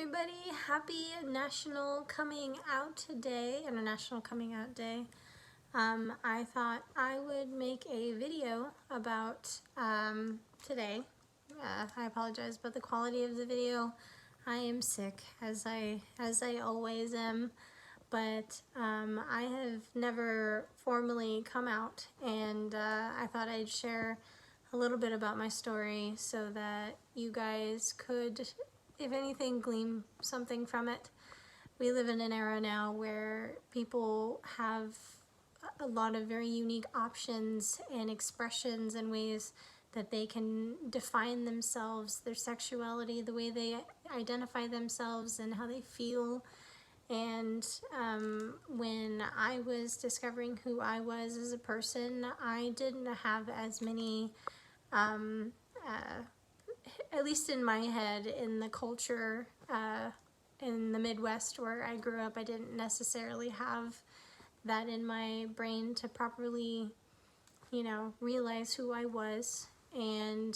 everybody. Happy National Coming Out Day, International Coming Out Day. I thought I would make a video about today. I apologize about the quality of the video. I am sick, as I always am, but I have never formally come out, and I thought I'd share a little bit about my story so that you guys could, if anything, glean something from it. We live in an era now where people have a lot of very unique options and expressions and ways that they can define themselves, their sexuality, the way they identify themselves and how they feel. And when I was discovering who I was as a person, I didn't have as many, at least in my head, in the culture in the Midwest where I grew up, I didn't necessarily have that in my brain to properly, realize who I was. And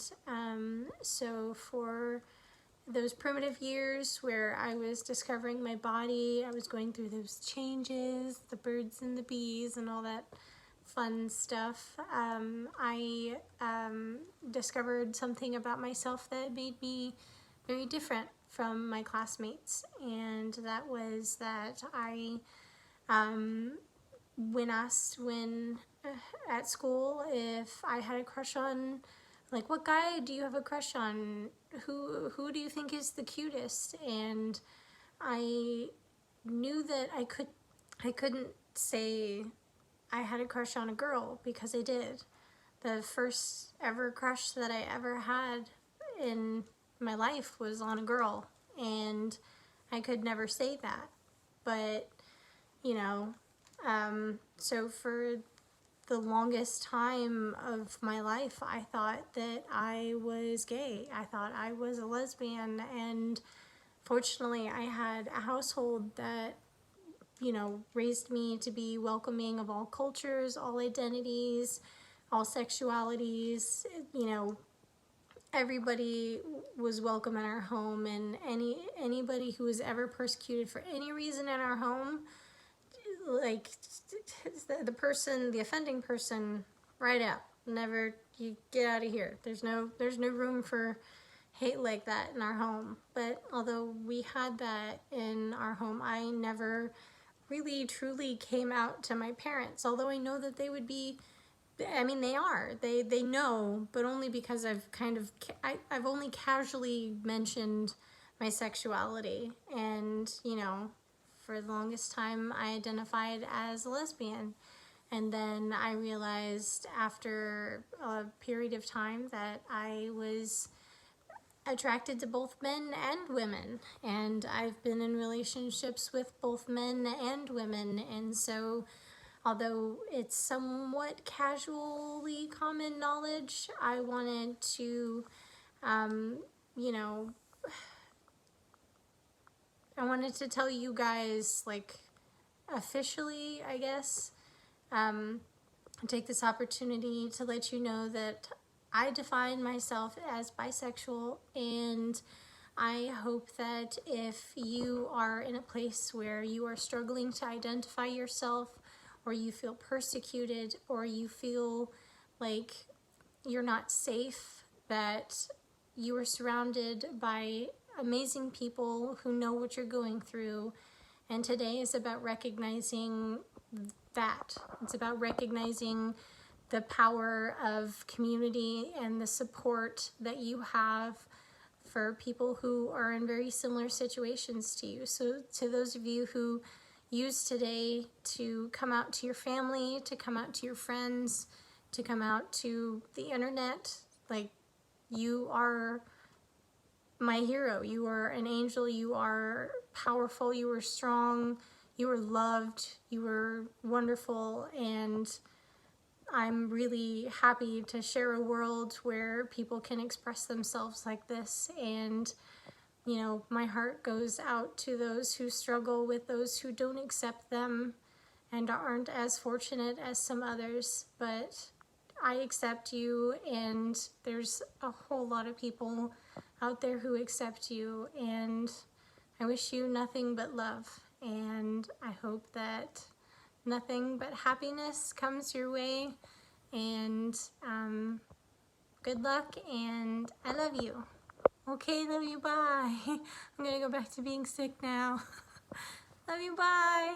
so for those primitive years where I was discovering my body, I was going through those changes, the birds and the bees and all that fun stuff, I discovered something about myself that made me very different from my classmates, and that was that I, when asked at school if I had a crush on, like, what guy do you have a crush on? Who do you think is the cutest? And I knew that I couldn't say I had a crush on a girl, because I did. The first ever crush that I ever had in my life was on a girl, and I could never say that. But, so for the longest time of my life, I thought that I was gay. I thought I was a lesbian, and fortunately I had a household that raised me to be welcoming of all cultures, all identities, all sexualities. Everybody was welcome in our home, and anybody who was ever persecuted for any reason in our home, like the offending person, right out. Never, you get out of here. There's no room for hate like that in our home. But although we had that in our home, I never really truly came out to my parents, although I know that they would be, they know, but only because I've only casually mentioned my sexuality. And for the longest time I identified as a lesbian, and then I realized after a period of time that I was attracted to both men and women, and I've been in relationships with both men and women. And so although it's somewhat casually common knowledge, I wanted to I wanted to tell you guys, like, officially, I guess, take this opportunity to let you know that I define myself as bisexual, and I hope that if you are in a place where you are struggling to identify yourself, or you feel persecuted, or you feel like you're not safe, that you are surrounded by amazing people who know what you're going through. And today is about recognizing that. It's about recognizing the power of community and the support that you have for people who are in very similar situations to you. So to those of you who use today to come out to your family, to come out to your friends, to come out to the internet, like, you are my hero. You are an angel. You are powerful. You are strong. You are loved. You are wonderful. And I'm really happy to share a world where people can express themselves like this. And my heart goes out to those who struggle with those who don't accept them and aren't as fortunate as some others. But I accept you, and there's a whole lot of people out there who accept you, and I wish you nothing but love, and I hope that nothing but happiness comes your way, and good luck, and I love you. Okay, love you, bye. I'm gonna go back to being sick now. Love you, bye.